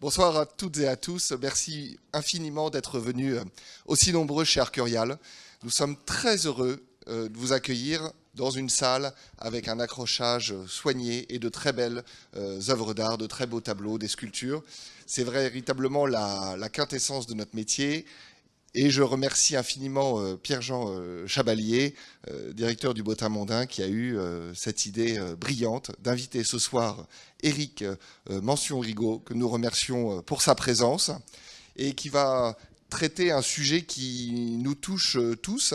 Bonsoir à toutes et à tous. Merci infiniment d'être venus aussi nombreux chez Arcurial. Nous sommes très heureux de vous accueillir dans une salle avec un accrochage soigné et de très belles œuvres d'art, de très beaux tableaux, des sculptures. C'est véritablement la quintessence de notre métier. Et je remercie infiniment Pierre-Jean Chabalier, directeur du Bottin Mondain, qui a eu cette idée brillante d'inviter ce soir Éric Mention-Rigaud, que nous remercions pour sa présence, et qui va traiter un sujet qui nous touche tous,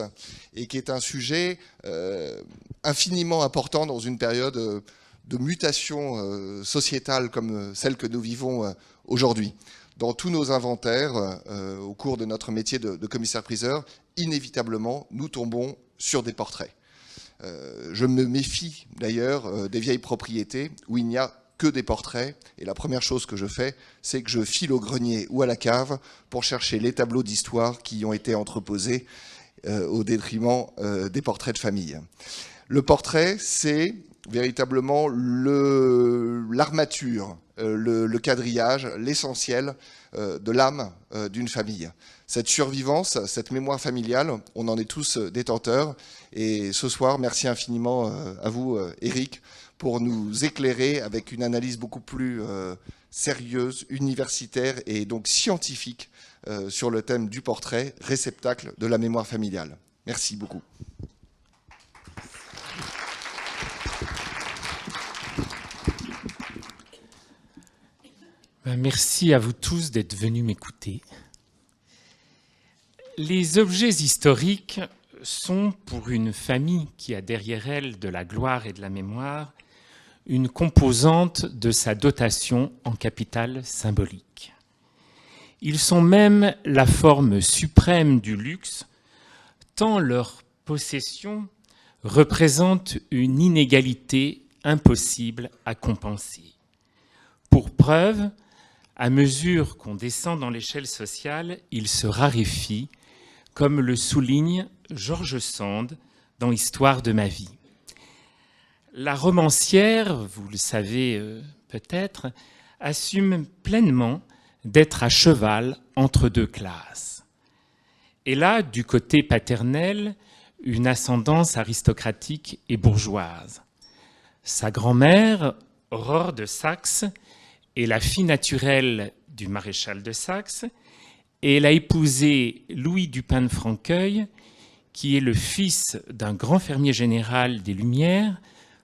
et qui est un sujet infiniment important dans une période de mutation sociétale comme celle que nous vivons aujourd'hui. Dans tous nos inventaires, au cours de notre métier de commissaire-priseur, inévitablement, nous tombons sur des portraits. Je me méfie d'ailleurs des vieilles propriétés où il n'y a que des portraits. Et la première chose que je fais, c'est que je file au grenier ou à la cave pour chercher les tableaux d'histoire qui ont été entreposés au détriment des portraits de famille. Le portrait, c'est véritablement l'armature, le quadrillage, l'essentiel de l'âme d'une famille. Cette survivance, cette mémoire familiale, on en est tous détenteurs. Et ce soir, merci infiniment à vous, Éric, pour nous éclairer avec une analyse beaucoup plus sérieuse, universitaire et donc scientifique sur le thème du portrait, réceptacle de la mémoire familiale. Merci beaucoup. Merci à vous tous d'être venus m'écouter. Les objets historiques sont, pour une famille qui a derrière elle de la gloire et de la mémoire, une composante de sa dotation en capital symbolique. Ils sont même la forme suprême du luxe, tant leur possession représente une inégalité impossible à compenser. Pour preuve, à mesure qu'on descend dans l'échelle sociale, il se raréfie, comme le souligne George Sand dans Histoire de ma vie. La romancière, vous le savez peut-être, assume pleinement d'être à cheval entre deux classes. Elle a, du côté paternel, une ascendance aristocratique et bourgeoise. Sa grand-mère, Aurore de Saxe, est la fille naturelle du maréchal de Saxe, et elle a épousé Louis Dupin de Franqueuil, qui est le fils d'un grand fermier général des Lumières,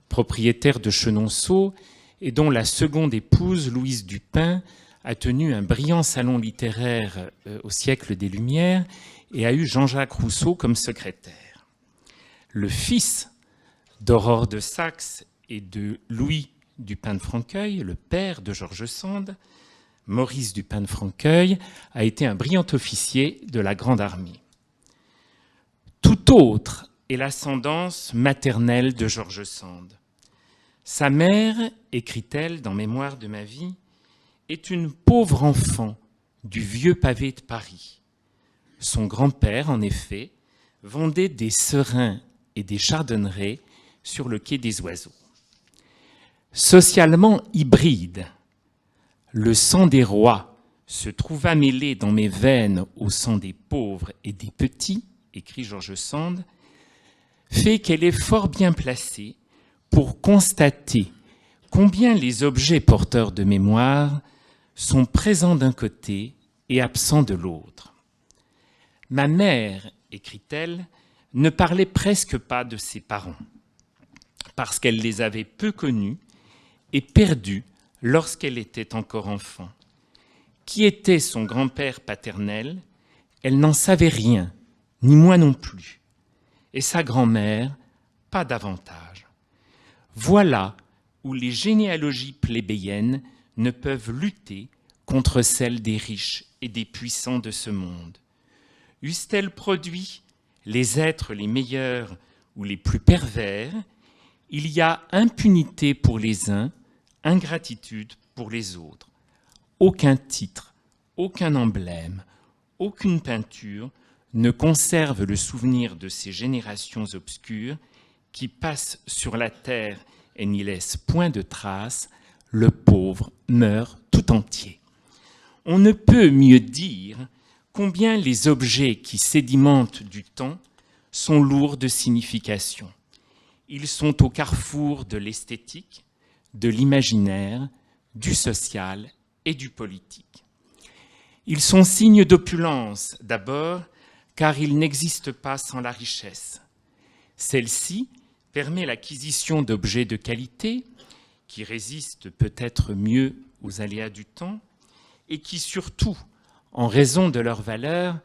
propriétaire de Chenonceau, et dont la seconde épouse, Louise Dupin, a tenu un brillant salon littéraire au siècle des Lumières et a eu Jean-Jacques Rousseau comme secrétaire. Le fils d'Aurore de Saxe et de Louis Dupin de Franqueuil, le père de George Sand, Maurice Dupin de Franqueuil, a été un brillant officier de la Grande Armée. Tout autre est l'ascendance maternelle de George Sand. Sa mère, écrit-elle dans Mémoire de ma vie, est une pauvre enfant du vieux pavé de Paris. Son grand-père, en effet, vendait des serins et des chardonnerets sur le quai des Oiseaux. Socialement hybride, le sang des rois se trouva mêlé dans mes veines au sang des pauvres et des petits, écrit George Sand, fait qu'elle est fort bien placée pour constater combien les objets porteurs de mémoire sont présents d'un côté et absents de l'autre. Ma mère, écrit-elle, ne parlait presque pas de ses parents, parce qu'elle les avait peu connus et perdue lorsqu'elle était encore enfant. Qui était son grand-père paternel? Elle n'en savait rien, ni moi non plus. Et sa grand-mère, pas davantage. Voilà où les généalogies plébéiennes ne peuvent lutter contre celles des riches et des puissants de ce monde. Eussent-elles produit les êtres les meilleurs ou les plus pervers, il y a impunité pour les uns, ingratitude pour les autres. Aucun titre, aucun emblème, aucune peinture ne conserve le souvenir de ces générations obscures qui passent sur la terre et n'y laissent point de traces, le pauvre meurt tout entier. on ne peut mieux dire combien les objets qui sédimentent du temps sont lourds de signification. Ils sont au carrefour de l'esthétique, de l'imaginaire, du social et du politique. Ils sont signes d'opulence, d'abord, car ils n'existent pas sans la richesse. Celle-ci permet l'acquisition d'objets de qualité, qui résistent peut-être mieux aux aléas du temps, et qui surtout, en raison de leur valeur,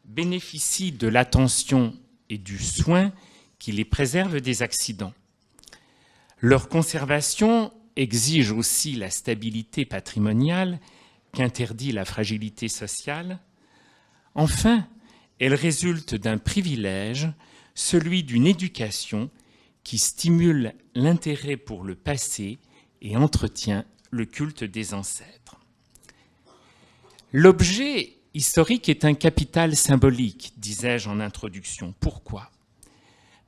bénéficient de l'attention et du soin qui les préservent des accidents. Leur conservation exige aussi la stabilité patrimoniale qu'interdit la fragilité sociale. Enfin, elle résulte d'un privilège, celui d'une éducation qui stimule l'intérêt pour le passé et entretient le culte des ancêtres. L'objet historique est un capital symbolique, disais-je en introduction. Pourquoi ?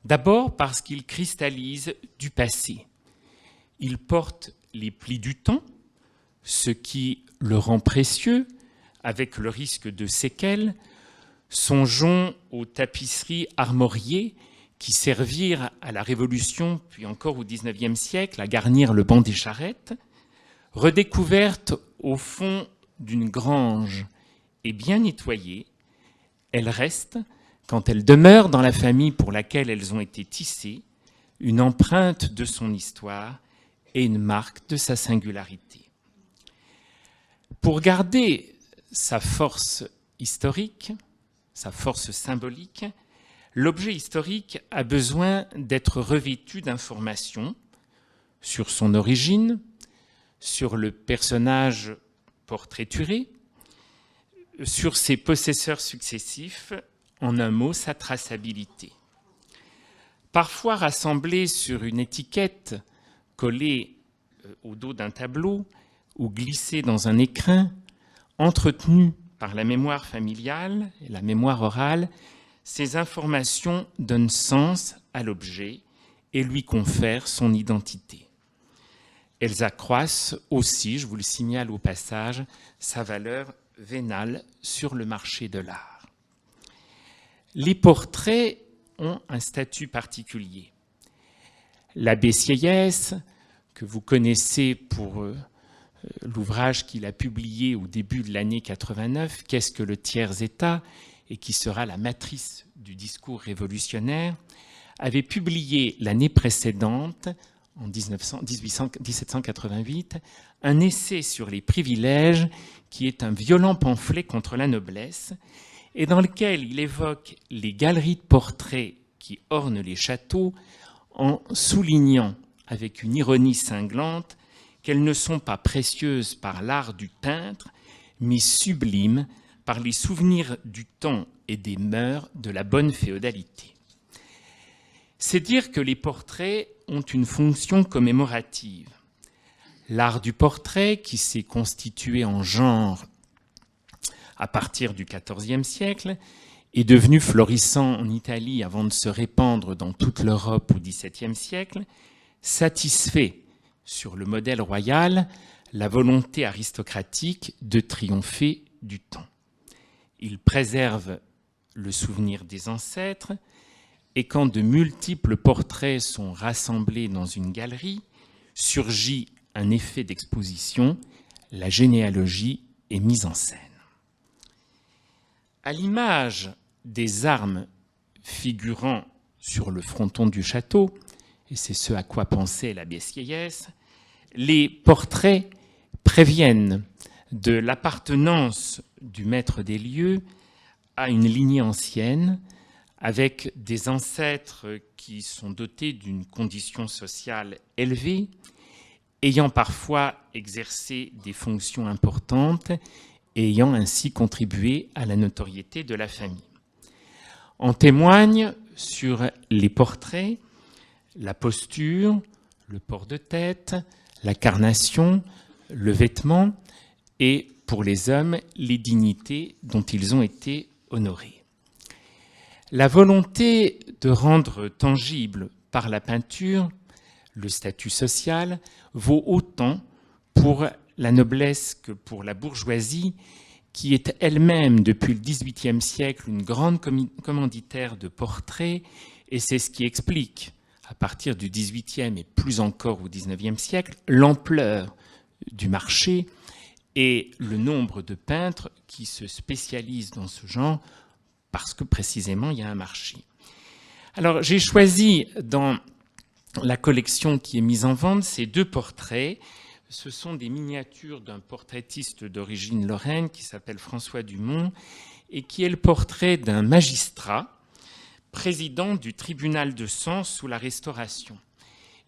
D'abord parce qu'il cristallise du passé. Il porte les plis du temps, ce qui le rend précieux, avec le risque de séquelles. Songeons aux tapisseries armoriées qui servirent à la Révolution, puis encore au XIXe siècle, à garnir le banc des charrettes, redécouvertes au fond d'une grange et bien nettoyées. Elles restent, quand elles demeurent dans la famille pour laquelle elles ont été tissées, une empreinte de son histoire et une marque de sa singularité. Pour garder sa force historique, sa force symbolique, l'objet historique a besoin d'être revêtu d'informations sur son origine, sur le personnage portraituré, sur ses possesseurs successifs, en un mot, sa traçabilité. Parfois rassemblée sur une étiquette collée au dos d'un tableau ou glissée dans un écrin, entretenue par la mémoire familiale et la mémoire orale, ces informations donnent sens à l'objet et lui confèrent son identité. Elles accroissent aussi, je vous le signale au passage, sa valeur vénale sur le marché de l'art. Les portraits ont un statut particulier. L'abbé Sieyès, que vous connaissez pour l'ouvrage qu'il a publié au début de l'année 89, « Qu'est-ce que le tiers-État ?» et qui sera la matrice du discours révolutionnaire, avait publié l'année précédente, en 1788, un essai sur les privilèges qui est un violent pamphlet contre la noblesse et dans lequel il évoque les galeries de portraits qui ornent les châteaux en soulignant avec une ironie cinglante qu'elles ne sont pas précieuses par l'art du peintre, mais sublimes par les souvenirs du temps et des mœurs de la bonne féodalité. C'est dire que les portraits ont une fonction commémorative. L'art du portrait, qui s'est constitué en genre à partir du XIVe siècle, est devenu florissant en Italie avant de se répandre dans toute l'Europe au XVIIe siècle, satisfait, sur le modèle royal, la volonté aristocratique de triompher du temps. Il préserve le souvenir des ancêtres, et quand de multiples portraits sont rassemblés dans une galerie, surgit un effet d'exposition, la généalogie est mise en scène. À l'image des armes figurant sur le fronton du château, et c'est ce à quoi pensait l'abbé Sieyès, les portraits préviennent de l'appartenance du maître des lieux à une lignée ancienne, avec des ancêtres qui sont dotés d'une condition sociale élevée, ayant parfois exercé des fonctions importantes et ayant ainsi contribué à la notoriété de la famille. En témoignent sur les portraits la posture, le port de tête, la carnation, le vêtement et, pour les hommes, les dignités dont ils ont été honorés. La volonté de rendre tangible par la peinture le statut social vaut autant pour la noblesse que pour la bourgeoisie qui est elle-même, depuis le XVIIIe siècle, une grande commanditaire de portraits, et c'est ce qui explique, à partir du XVIIIe et plus encore au XIXe siècle, l'ampleur du marché et le nombre de peintres qui se spécialisent dans ce genre, parce que précisément il y a un marché. Alors j'ai choisi dans la collection qui est mise en vente ces 2 portraits. Ce sont des miniatures d'un portraitiste d'origine lorraine qui s'appelle François Dumont et qui est le portrait d'un magistrat, président du tribunal de Sens sous la Restauration.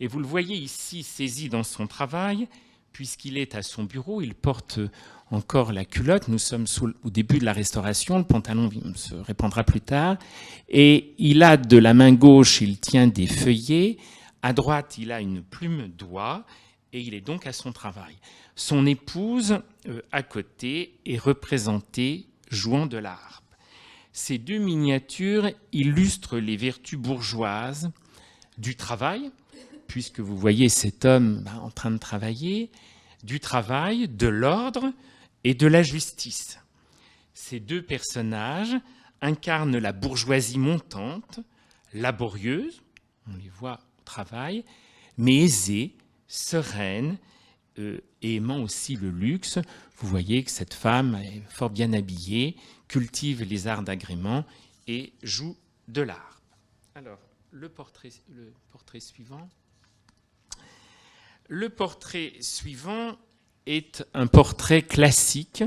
Et vous le voyez ici saisi dans son travail, puisqu'il est à son bureau, il porte encore la culotte, nous sommes au début de la Restauration, le pantalon se répandra plus tard, et il a de la main gauche, il tient des feuillets, à droite il a une plume d'oie, et il est donc à son travail. Son épouse, à côté, est représentée jouant de la harpe. Ces 2 miniatures illustrent les vertus bourgeoises du travail, puisque vous voyez cet homme en train de travailler, du travail, de l'ordre et de la justice. Ces 2 personnages incarnent la bourgeoisie montante, laborieuse, on les voit au travail, mais aisée, sereine et aimant aussi le luxe. Vous voyez que cette femme est fort bien habillée, cultive les arts d'agrément et joue de l'harpe. Alors, le portrait suivant. Le portrait suivant est un portrait classique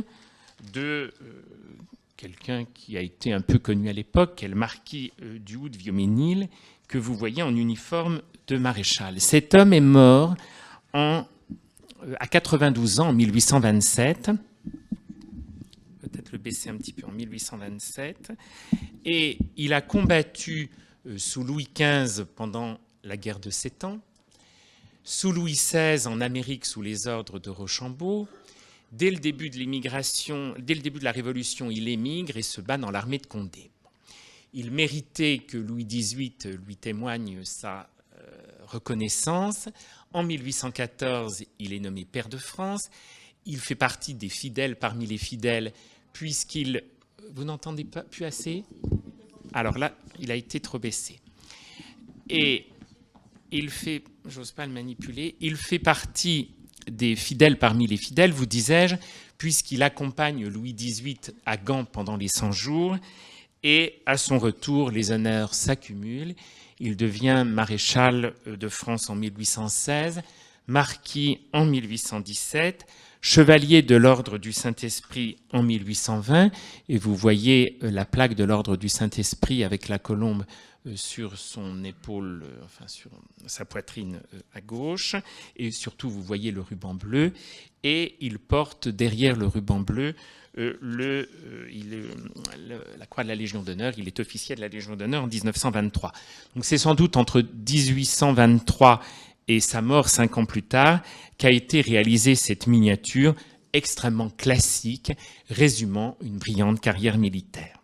de quelqu'un qui a été un peu connu à l'époque, qui est le marquis du Hout de Viomesnil, que vous voyez en uniforme de maréchal. Cet homme est mort à 92 ans, en 1827, peut-être le baisser un petit peu, en 1827, et il a combattu sous Louis XV pendant la guerre de 7 ans, sous Louis XVI en Amérique sous les ordres de Rochambeau. Dès le début de l'émigration, dès le début de la Révolution, il émigre et se bat dans l'armée de Condé. Il méritait que Louis XVIII lui témoigne sa reconnaissance. En 1814, il est nommé pair de France. Il fait partie des fidèles parmi les fidèles, puisqu'il... Vous n'entendez pas plus assez ? Alors là, il a été trop baissé. Et il fait... J'ose pas le manipuler. Il fait partie des fidèles parmi les fidèles, vous disais-je, puisqu'il accompagne Louis XVIII à Gand pendant les 100 jours. Et à son retour, les honneurs s'accumulent. Il devient maréchal de France en 1816, marquis en 1817, chevalier de l'ordre du Saint-Esprit en 1820. Et vous voyez la plaque de l'ordre du Saint-Esprit avec la colombe sur son épaule, enfin sur sa poitrine à gauche. Et surtout, vous voyez le ruban bleu. Et il porte derrière le ruban bleu la croix de la Légion d'honneur. Il est officier de la Légion d'honneur en 1923. Donc c'est sans doute entre 1823 et sa mort 5 ans plus tard qu'a été réalisée cette miniature extrêmement classique, résumant une brillante carrière militaire.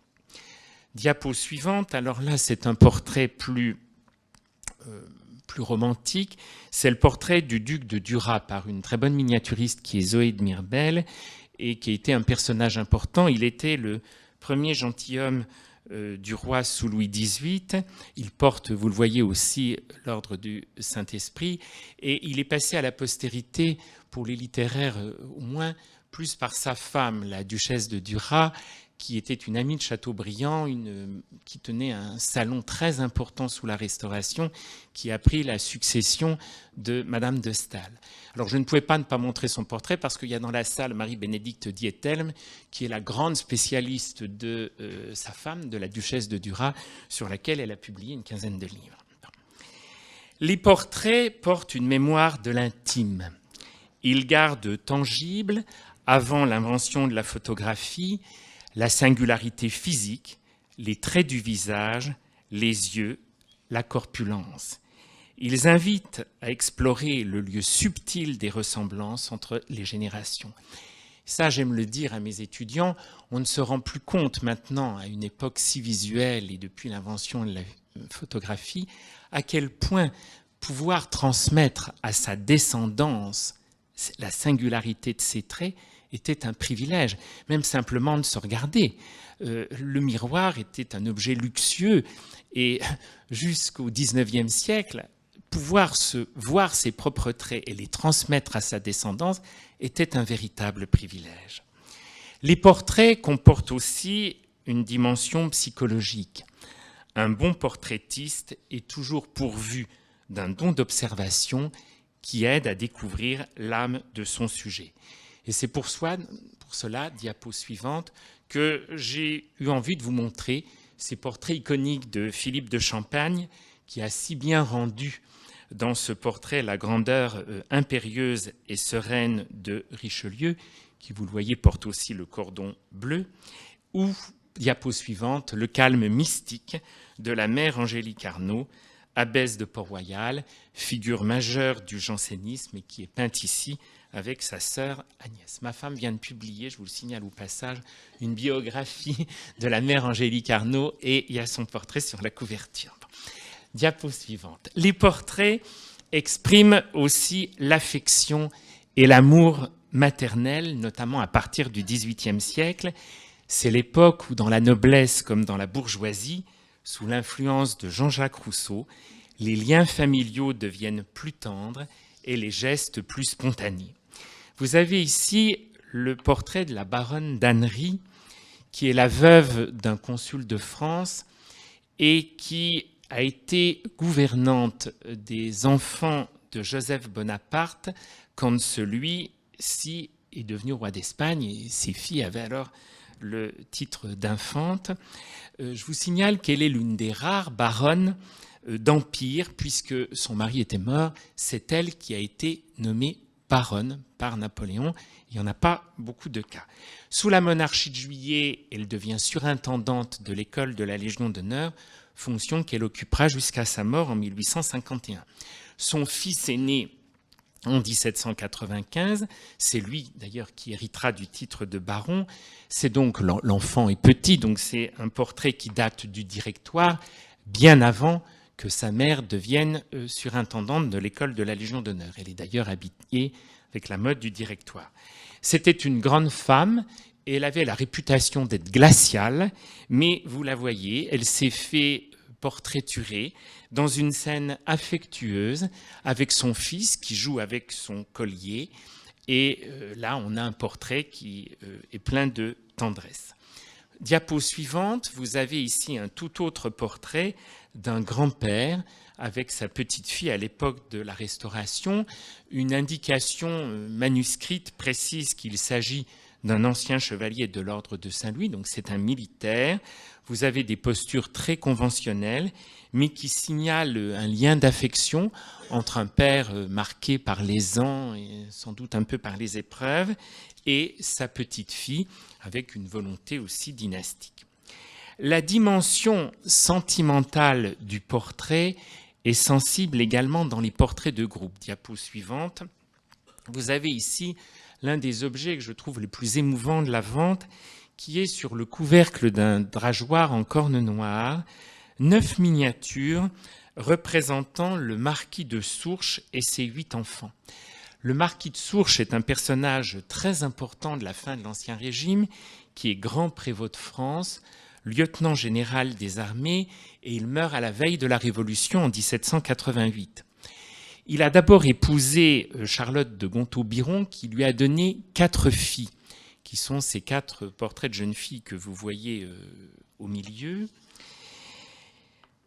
Diapo suivante, alors là c'est un portrait plus romantique, c'est le portrait du duc de Duras par une très bonne miniaturiste qui est Zoé de Mirbel et qui a été un personnage important. Il était le premier gentilhomme du roi sous Louis XVIII. Il porte, vous le voyez aussi, l'ordre du Saint-Esprit et il est passé à la postérité pour les littéraires au moins plus par sa femme, la duchesse de Duras, qui était une amie de Chateaubriand, qui tenait un salon très important sous la Restauration, qui a pris la succession de Madame de Staël. Alors je ne pouvais pas ne pas montrer son portrait parce qu'il y a dans la salle Marie-Bénédicte Diethelm, qui est la grande spécialiste de sa femme, de la duchesse de Duras, sur laquelle elle a publié une quinzaine de livres. Les portraits portent une mémoire de l'intime. Ils gardent tangible, avant l'invention de la photographie, la singularité physique, les traits du visage, les yeux, la corpulence. Ils invitent à explorer le lieu subtil des ressemblances entre les générations. Ça, j'aime le dire à mes étudiants, on ne se rend plus compte maintenant, à une époque si visuelle et depuis l'invention de la photographie, à quel point pouvoir transmettre à sa descendance la singularité de ses traits était un privilège, même simplement de se regarder. Le miroir était un objet luxueux et jusqu'au XIXe siècle, pouvoir voir ses propres traits et les transmettre à sa descendance était un véritable privilège. Les portraits comportent aussi une dimension psychologique. Un bon portraitiste est toujours pourvu d'un don d'observation qui aide à découvrir l'âme de son sujet. Et c'est pour cela, diapo suivante, que j'ai eu envie de vous montrer ces portraits iconiques de Philippe de Champagne, qui a si bien rendu dans ce portrait la grandeur impérieuse et sereine de Richelieu, qui, vous le voyez, porte aussi le cordon bleu, ou, diapo suivante, le calme mystique de la mère Angélique Arnauld, abbesse de Port-Royal, figure majeure du jansénisme et qui est peinte ici avec sa sœur Agnès. Ma femme vient de publier, je vous le signale au passage, une biographie de la mère Angélique Arnauld et il y a son portrait sur la couverture. Diapo suivante. Les portraits expriment aussi l'affection et l'amour maternel, notamment à partir du XVIIIe siècle. C'est l'époque où, dans la noblesse comme dans la bourgeoisie, sous l'influence de Jean-Jacques Rousseau, les liens familiaux deviennent plus tendres et les gestes plus spontanés. Vous avez ici le portrait de la baronne d'Annery, qui est la veuve d'un consul de France et qui a été gouvernante des enfants de Joseph Bonaparte quand celui-ci est devenu roi d'Espagne et ses filles avaient alors le titre d'infante. Je vous signale qu'elle est l'une des rares baronnes d'Empire, puisque son mari était mort. C'est elle qui a été nommée baronne par Napoléon. Il n'y en a pas beaucoup de cas. Sous la monarchie de Juillet, elle devient surintendante de l'école de la Légion d'honneur, fonction qu'elle occupera jusqu'à sa mort en 1851. Son fils aîné, en 1795, c'est lui d'ailleurs qui héritera du titre de baron. C'est donc l'enfant est petit, donc c'est un portrait qui date du Directoire, bien avant que sa mère devienne surintendante de l'école de la Légion d'honneur. Elle est d'ailleurs habillée avec la mode du Directoire. C'était une grande femme et elle avait la réputation d'être glaciale, mais vous la voyez, elle s'est fait portraiturer dans une scène affectueuse avec son fils qui joue avec son collier. Et là, on a un portrait qui est plein de tendresse. Diapo suivante, vous avez ici un tout autre portrait d'un grand-père avec sa petite-fille à l'époque de la Restauration, une indication manuscrite précise qu'il s'agit d'un ancien chevalier de l'ordre de Saint-Louis, donc c'est un militaire. Vous avez des postures très conventionnelles, mais qui signalent un lien d'affection entre un père marqué par les ans et sans doute un peu par les épreuves, et sa petite-fille, avec une volonté aussi dynastique. La dimension sentimentale du portrait est sensible également dans les portraits de groupe. Diapo suivante. Vous avez ici l'un des objets que je trouve les plus émouvants de la vente, qui est sur le couvercle d'un drageoir en corne noire, 9 miniatures représentant le marquis de Sourches et ses 8 enfants. Le marquis de Sourches est un personnage très important de la fin de l'Ancien Régime, qui est grand prévôt de France, lieutenant général des armées, et il meurt à la veille de la Révolution en 1788. Il a d'abord épousé Charlotte de Gontaut-Biron, qui lui a donné 4 filles, qui sont ces 4 portraits de jeunes filles que vous voyez au milieu.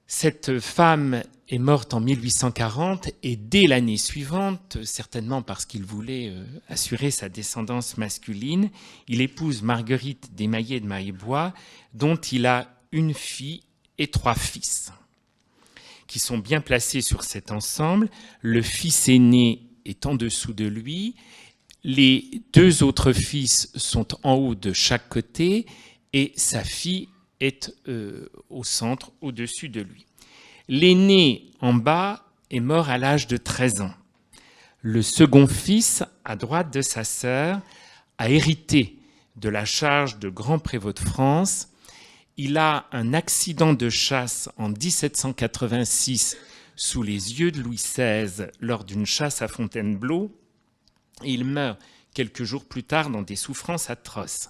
Cette femme est morte en 1840 et dès l'année suivante, certainement parce qu'il voulait assurer sa descendance masculine, il épouse Marguerite Desmaillets de Maillebois, dont il a une fille et 3 fils, qui sont bien placés sur cet ensemble. Le fils aîné est en dessous de lui, les 2 autres fils sont en haut de chaque côté et sa fille est au centre, au-dessus de lui. L'aîné en bas est mort à l'âge de 13 ans. Le second fils, à droite de sa sœur, a hérité de la charge de grand prévôt de France. Il a un accident de chasse en 1786 sous les yeux de Louis XVI lors d'une chasse à Fontainebleau. Et il meurt quelques jours plus tard dans des souffrances atroces.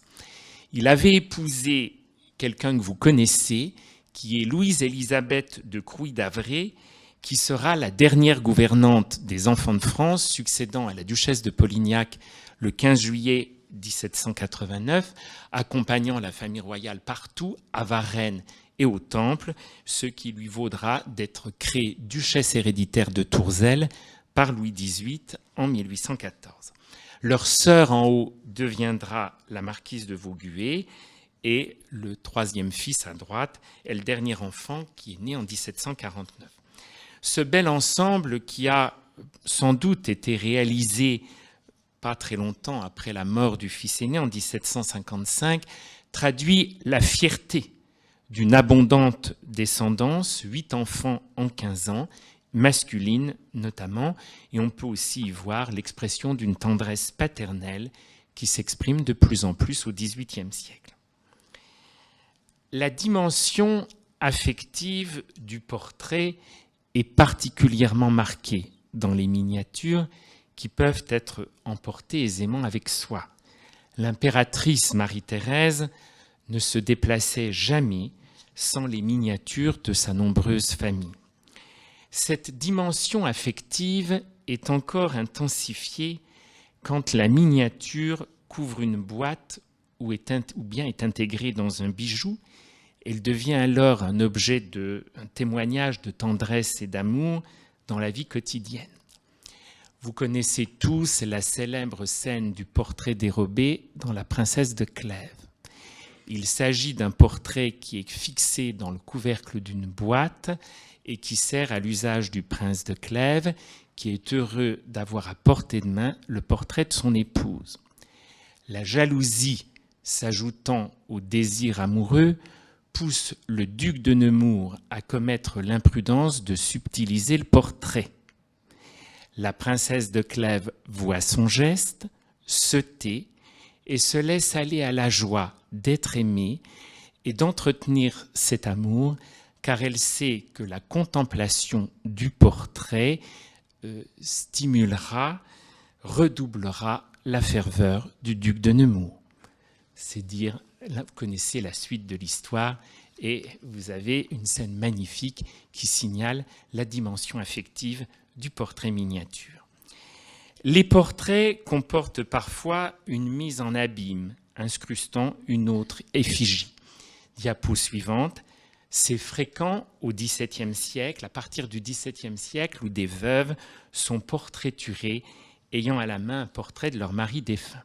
Il avait épousé quelqu'un que vous connaissez, qui est Louise-Élisabeth de Crouy-d'Avray, qui sera la dernière gouvernante des enfants de France, succédant à la duchesse de Polignac le 15 juillet 1789, accompagnant la famille royale partout, à Varennes et au Temple, ce qui lui vaudra d'être créée duchesse héréditaire de Tourzel par Louis XVIII en 1814. Leur sœur en haut deviendra la marquise de Vaugué, et le troisième fils à droite est le dernier enfant qui est né en 1749. Ce bel ensemble qui a sans doute été réalisé pas très longtemps après la mort du fils aîné en 1755 traduit la fierté d'une abondante descendance, 8 enfants en 15 ans, masculine notamment, et on peut aussi y voir l'expression d'une tendresse paternelle qui s'exprime de plus en plus au XVIIIe siècle. La dimension affective du portrait est particulièrement marquée dans les miniatures qui peuvent être emportées aisément avec soi. L'impératrice Marie-Thérèse ne se déplaçait jamais sans les miniatures de sa nombreuse famille. Cette dimension affective est encore intensifiée quand la miniature couvre une boîte ou bien est intégrée dans un bijou. Elle devient alors un témoignage de tendresse et d'amour dans la vie quotidienne. Vous connaissez tous la célèbre scène du portrait dérobé dans La Princesse de Clèves. Il s'agit d'un portrait qui est fixé dans le couvercle d'une boîte et qui sert à l'usage du prince de Clèves, qui est heureux d'avoir à portée de main le portrait de son épouse. La jalousie s'ajoutant au désir amoureux, pousse le duc de Nemours à commettre l'imprudence de subtiliser le portrait. La princesse de Clèves voit son geste, se tait et se laisse aller à la joie d'être aimée et d'entretenir cet amour, car elle sait que la contemplation du portrait stimulera, redoublera la ferveur du duc de Nemours. C'est dire, là, vous connaissez la suite de l'histoire et vous avez une scène magnifique qui signale la dimension affective du portrait miniature. Les portraits comportent parfois une mise en abîme, incrustant une autre effigie. Diapo suivante. C'est fréquent au XVIIe siècle, à partir du XVIIe siècle, où des veuves sont portraiturées, ayant à la main un portrait de leur mari défunt.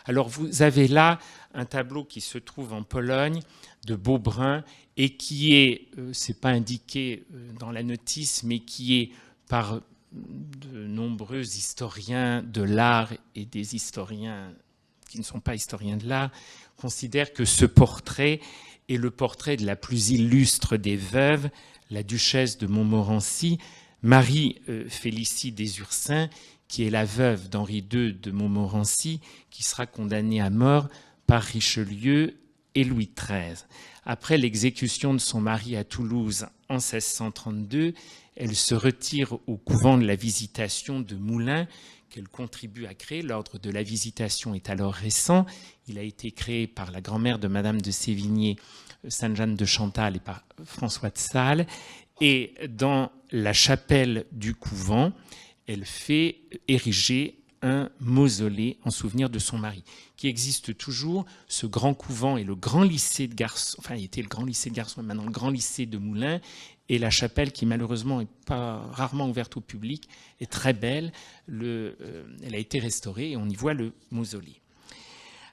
Alors vous avez là un tableau qui se trouve en Pologne de Beaubrun et qui est, c'est pas indiqué dans la notice, mais qui est par de nombreux historiens de l'art et des historiens qui ne sont pas historiens de l'art, considèrent que ce portrait est le portrait de la plus illustre des veuves, la duchesse de Montmorency, Marie-Félicie des Ursins, qui est la veuve d'Henri II de Montmorency, qui sera condamnée à mort par Richelieu et Louis XIII. Après l'exécution de son mari à Toulouse en 1632, elle se retire au couvent de la Visitation de Moulins, qu'elle contribue à créer. L'ordre de la Visitation est alors récent. Il a été créé par la grand-mère de Madame de Sévigné, Sainte-Jeanne de Chantal, et par François de Sales. Et dans la chapelle du couvent, elle fait ériger un mausolée en souvenir de son mari, qui existe toujours. Ce grand couvent est le grand lycée de garçons, enfin il était le grand lycée de garçons, maintenant le grand lycée de Moulins, et la chapelle, qui malheureusement est pas rarement ouverte au public, est très belle. Elle a été restaurée et on y voit le mausolée.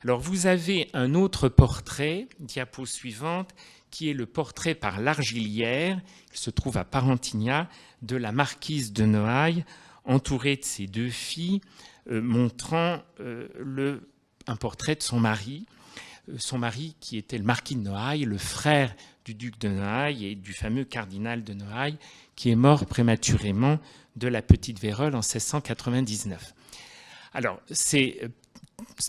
Alors vous avez un autre portrait, diapo suivante, qui est le portrait par Largillière, qui se trouve à Parentignas, de la marquise de Noailles, entourée de ses deux filles, montrant un portrait de son mari qui était le marquis de Noailles, le frère du duc de Noailles et du fameux cardinal de Noailles, qui est mort prématurément de la petite vérole en 1699. Alors, ce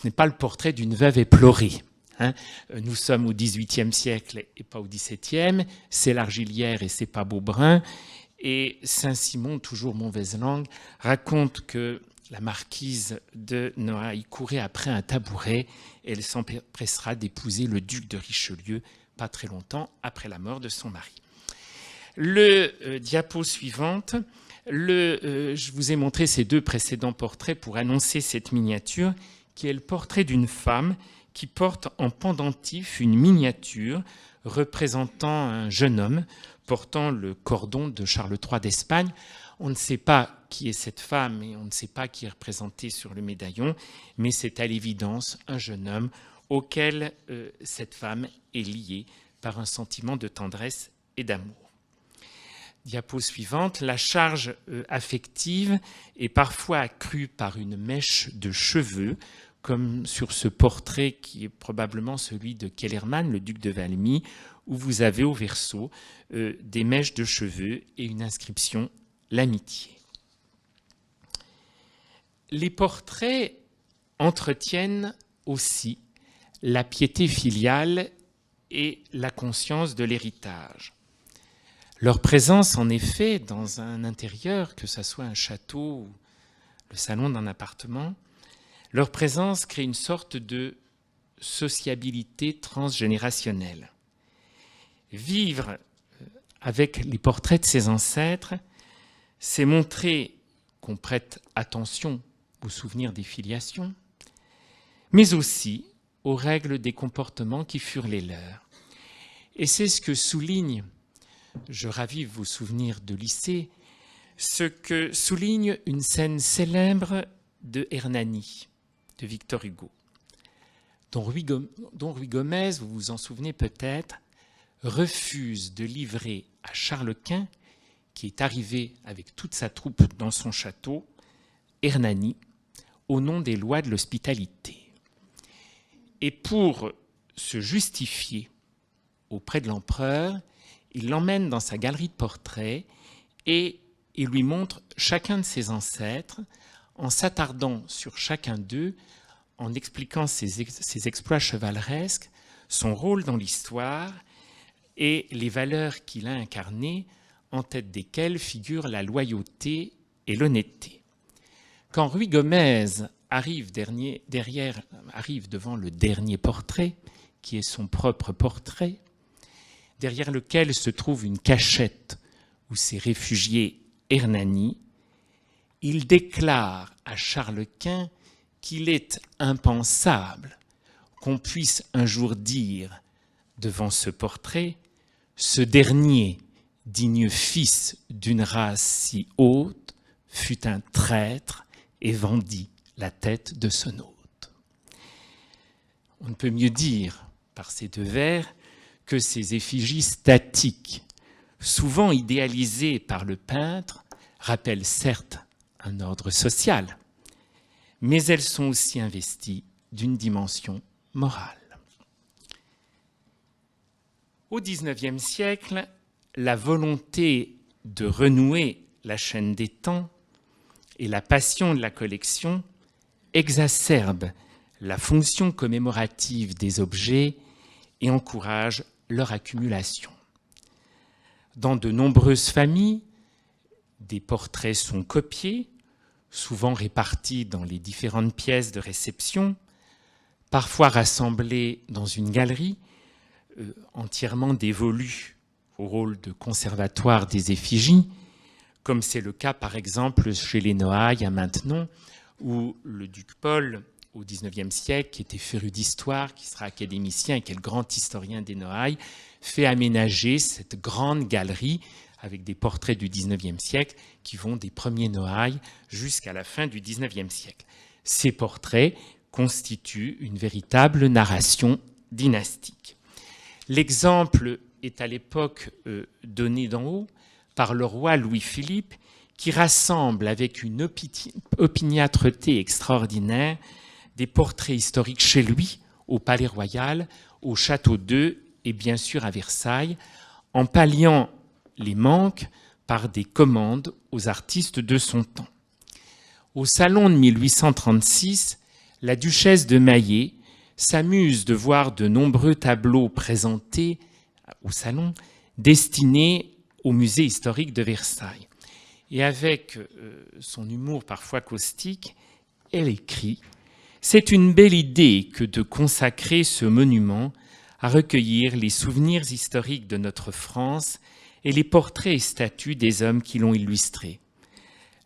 n'est pas le portrait d'une veuve éplorée. Hein. Nous sommes au XVIIIe siècle et pas au XVIIe. C'est Largillière et c'est pas Beaubrun. Et Saint-Simon, toujours mauvaise langue, raconte que la marquise de Noailles courait après un tabouret et elle s'empressera d'épouser le duc de Richelieu pas très longtemps après la mort de son mari. Le diapo suivante, je vous ai montré ces deux précédents portraits pour annoncer cette miniature qui est le portrait d'une femme qui porte en pendentif une miniature représentant un jeune homme portant le cordon de Charles III d'Espagne. On ne sait pas qui est cette femme et on ne sait pas qui est représenté sur le médaillon, mais c'est à l'évidence un jeune homme auquel cette femme est liée par un sentiment de tendresse et d'amour. Diapo suivante, la charge affective est parfois accrue par une mèche de cheveux, comme sur ce portrait qui est probablement celui de Kellermann, le duc de Valmy, où vous avez au verso des mèches de cheveux et une inscription « L'amitié ». Les portraits entretiennent aussi la piété filiale et la conscience de l'héritage. Leur présence, en effet, dans un intérieur, que ce soit un château ou le salon d'un appartement, leur présence crée une sorte de sociabilité transgénérationnelle. Vivre avec les portraits de ses ancêtres, c'est montrer qu'on prête attention aux souvenirs des filiations, mais aussi aux règles des comportements qui furent les leurs. Et c'est ce que souligne, je ravive vos souvenirs de lycée, ce que souligne une scène célèbre de Hernani, de Victor Hugo, dont Ruy Gomez, vous vous en souvenez peut-être, refuse de livrer à Charles Quint, qui est arrivé avec toute sa troupe dans son château, Hernani, au nom des lois de l'hospitalité. Et pour se justifier auprès de l'empereur, il l'emmène dans sa galerie de portraits et il lui montre chacun de ses ancêtres en s'attardant sur chacun d'eux, en expliquant ses exploits chevaleresques, son rôle dans l'histoire et les valeurs qu'il a incarnées, en tête desquelles figurent la loyauté et l'honnêteté. Quand Ruy Gomez arrive devant le dernier portrait, qui est son propre portrait, derrière lequel se trouve une cachette où s'est réfugié Hernani, il déclare à Charles Quint qu'il est impensable qu'on puisse un jour dire devant ce portrait « Ce dernier, digne fils d'une race si haute, fut un traître et vendit la tête de son hôte. » On ne peut mieux dire par ces deux vers que ces effigies statiques, souvent idéalisées par le peintre, rappellent certes un ordre social, mais elles sont aussi investies d'une dimension morale. Au XIXe siècle, la volonté de renouer la chaîne des temps et la passion de la collection exacerbent la fonction commémorative des objets et encouragent leur accumulation. Dans de nombreuses familles, des portraits sont copiés, souvent répartis dans les différentes pièces de réception, parfois rassemblés dans une galerie, entièrement dévolue au rôle de conservatoire des effigies, comme c'est le cas par exemple chez les Noailles à Maintenon, où le duc Paul, au XIXe siècle, qui était féru d'histoire, qui sera académicien et qui est le grand historien des Noailles, fait aménager cette grande galerie avec des portraits du XIXe siècle qui vont des premiers Noailles jusqu'à la fin du XIXe siècle. Ces portraits constituent une véritable narration dynastique. L'exemple est à l'époque donné d'en haut par le roi Louis-Philippe, qui rassemble avec une opiniâtreté extraordinaire des portraits historiques chez lui, au Palais Royal, au Château d'Eu et bien sûr à Versailles, en palliant les manques par des commandes aux artistes de son temps. Au salon de 1836, la duchesse de Maillé s'amuse de voir de nombreux tableaux présentés au salon destinés au musée historique de Versailles. Et avec son humour parfois caustique, elle écrit « C'est une belle idée que de consacrer ce monument à recueillir les souvenirs historiques de notre France et les portraits et statues des hommes qui l'ont illustré.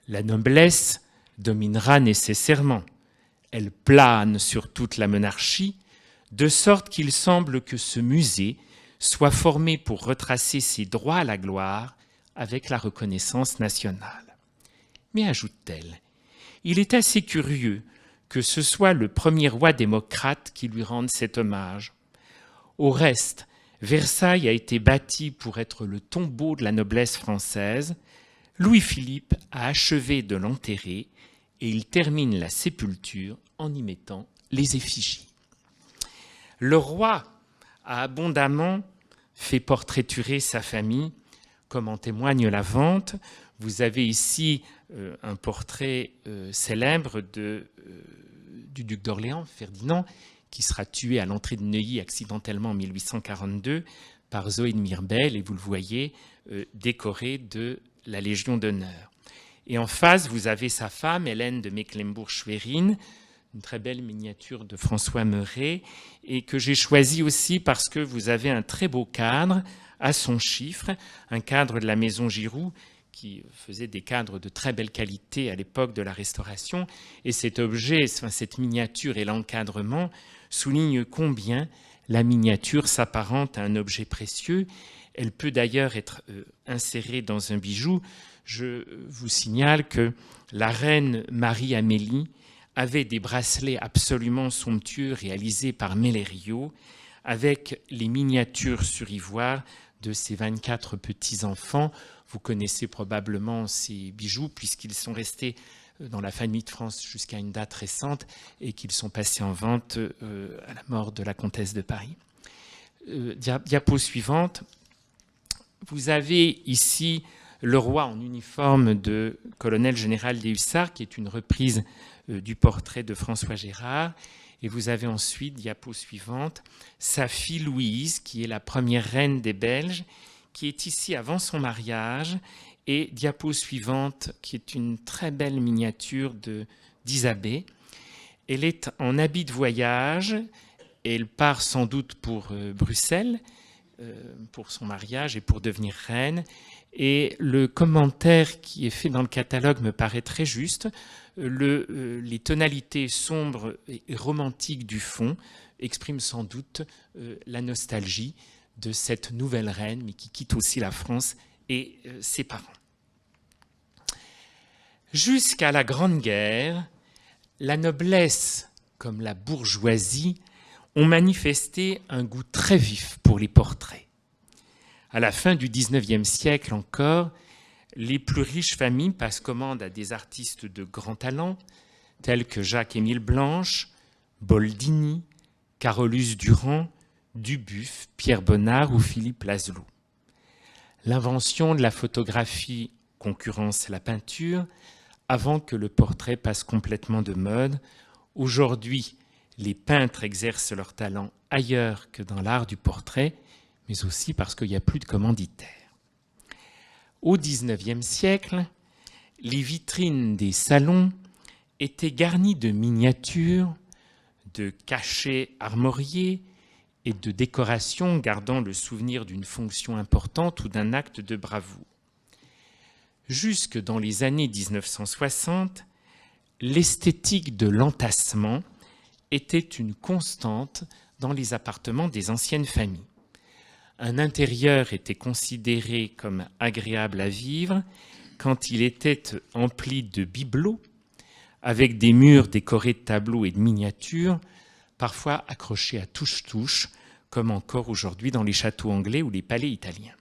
La noblesse dominera nécessairement. Elle plane sur toute la monarchie, de sorte qu'il semble que ce musée soit formé pour retracer ses droits à la gloire avec la reconnaissance nationale. » Mais ajoute-t-elle, il est assez curieux que ce soit le premier roi démocrate qui lui rende cet hommage. Au reste, Versailles a été bâti pour être le tombeau de la noblesse française. Louis-Philippe a achevé de l'enterrer et il termine la sépulture en y mettant les effigies. Le roi a abondamment fait portraiturer sa famille, comme en témoigne la vente. Vous avez ici un portrait célèbre du duc d'Orléans, Ferdinand, qui sera tué à l'entrée de Neuilly accidentellement en 1842 par Zoé de Mirbel, et vous le voyez, décoré de la Légion d'honneur. Et en face, vous avez sa femme, Hélène de Mecklembourg-Schwerin, une très belle miniature de François Meuret, et que j'ai choisie aussi parce que vous avez un très beau cadre à son chiffre, un cadre de la maison Giroud, qui faisait des cadres de très belle qualité à l'époque de la Restauration. Et cet objet, cette miniature et l'encadrement soulignent combien la miniature s'apparente à un objet précieux. Elle peut d'ailleurs être insérée dans un bijou. Je vous signale que la reine Marie-Amélie avait des bracelets absolument somptueux réalisés par Mellerio, avec les miniatures sur ivoire de ses 24 petits-enfants. Vous connaissez probablement ces bijoux puisqu'ils sont restés dans la famille de France jusqu'à une date récente et qu'ils sont passés en vente à la mort de la comtesse de Paris. Diapo suivante. Vous avez ici le roi en uniforme de colonel général des Hussards, qui est une reprise du portrait de François Gérard. Et vous avez ensuite, diapo suivante, sa fille Louise, qui est la première reine des Belges, qui est ici avant son mariage, et diapo suivante, qui est une très belle miniature d'Isabée. Elle est en habit de voyage, et elle part sans doute pour Bruxelles, pour son mariage et pour devenir reine. Et le commentaire qui est fait dans le catalogue me paraît très juste. Les tonalités sombres et romantiques du fond expriment sans doute la nostalgie de cette nouvelle reine, mais qui quitte aussi la France et ses parents. Jusqu'à la Grande Guerre, la noblesse comme la bourgeoisie ont manifesté un goût très vif pour les portraits. À la fin du XIXe siècle encore, les plus riches familles passent commande à des artistes de grand talent, tels que Jacques-Émile Blanche, Boldini, Carolus-Duran, Dubuff, Pierre Bonnard ou Philippe Laszlo. L'invention de la photographie concurrence la peinture avant que le portrait passe complètement de mode. Aujourd'hui, les peintres exercent leur talent ailleurs que dans l'art du portrait, mais aussi parce qu'il n'y a plus de commanditaires. Au XIXe siècle, les vitrines des salons étaient garnies de miniatures, de cachets armoriés et de décorations gardant le souvenir d'une fonction importante ou d'un acte de bravoure. Jusque dans les années 1960, l'esthétique de l'entassement était une constante dans les appartements des anciennes familles. Un intérieur était considéré comme agréable à vivre quand il était empli de bibelots, avec des murs décorés de tableaux et de miniatures, parfois accrochés à touche-touche, comme encore aujourd'hui dans les châteaux anglais ou les palais italiens.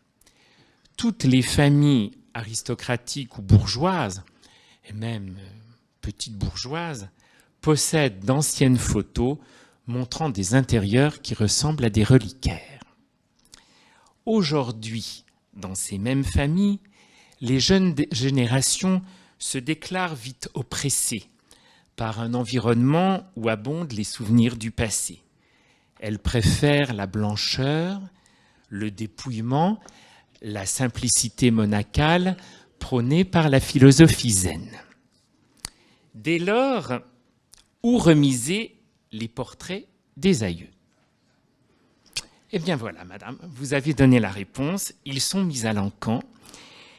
Toutes les familles aristocratiques ou bourgeoises, et même petites bourgeoises, possèdent d'anciennes photos montrant des intérieurs qui ressemblent à des reliquaires. Aujourd'hui, dans ces mêmes familles, les jeunes générations se déclarent vite oppressées par un environnement où abondent les souvenirs du passé. Elles préfèrent la blancheur, le dépouillement, la simplicité monacale prônée par la philosophie zen. Dès lors, où remiser les portraits des aïeux? Eh bien voilà, madame, vous avez donné la réponse, ils sont mis à l'encan,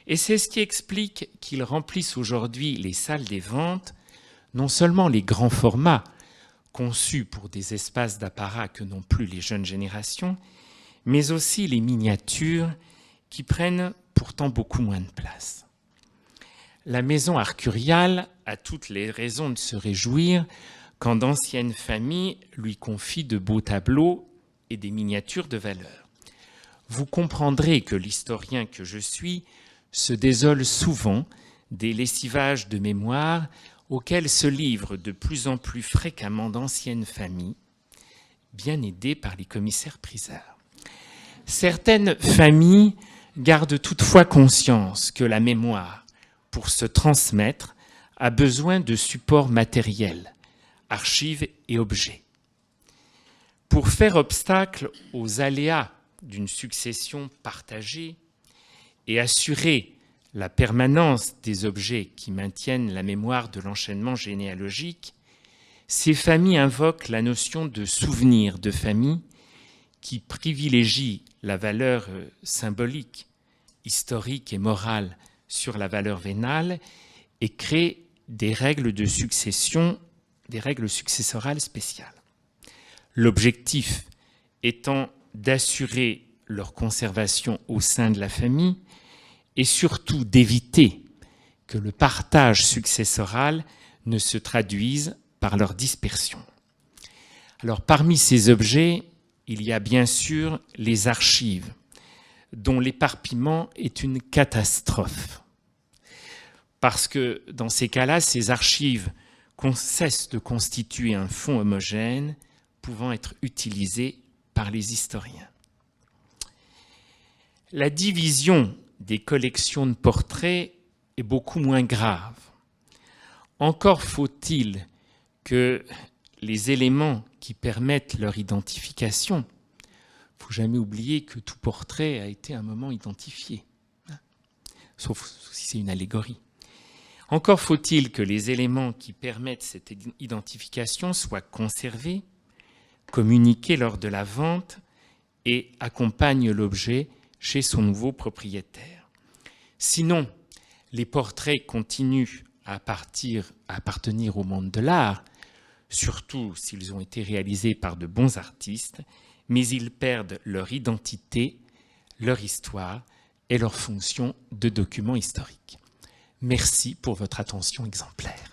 et c'est ce qui explique qu'ils remplissent aujourd'hui les salles des ventes, non seulement les grands formats, conçus pour des espaces d'apparat que n'ont plus les jeunes générations, mais aussi les miniatures qui prennent pourtant beaucoup moins de place. La maison arcuriale a toutes les raisons de se réjouir quand d'anciennes familles lui confient de beaux tableaux et des miniatures de valeur. Vous comprendrez que l'historien que je suis se désole souvent des lessivages de mémoire auxquels se livrent de plus en plus fréquemment d'anciennes familles, bien aidées par les commissaires-priseurs. Certaines familles gardent toutefois conscience que la mémoire, pour se transmettre, a besoin de supports matériels, archives et objets. Pour faire obstacle aux aléas d'une succession partagée et assurer la permanence des objets qui maintiennent la mémoire de l'enchaînement généalogique, ces familles invoquent la notion de souvenir de famille qui privilégie la valeur symbolique, historique et morale sur la valeur vénale et crée des règles de succession, des règles successorales spéciales. L'objectif étant d'assurer leur conservation au sein de la famille et surtout d'éviter que le partage successoral ne se traduise par leur dispersion. Alors, parmi ces objets, il y a bien sûr les archives, dont l'éparpillement est une catastrophe. Parce que dans ces cas-là, ces archives cessent de constituer un fond homogène pouvant être utilisé par les historiens. La division des collections de portraits est beaucoup moins grave. Encore faut-il que les éléments qui permettent leur identification, il ne faut jamais oublier que tout portrait a été à un moment identifié, sauf si c'est une allégorie. Encore faut-il que les éléments qui permettent cette identification soient conservés, communiqués lors de la vente et accompagnent l'objet chez son nouveau propriétaire. Sinon, les portraits continuent à appartenir au monde de l'art, surtout s'ils ont été réalisés par de bons artistes, mais ils perdent leur identité, leur histoire et leur fonction de document historique. Merci pour votre attention exemplaire.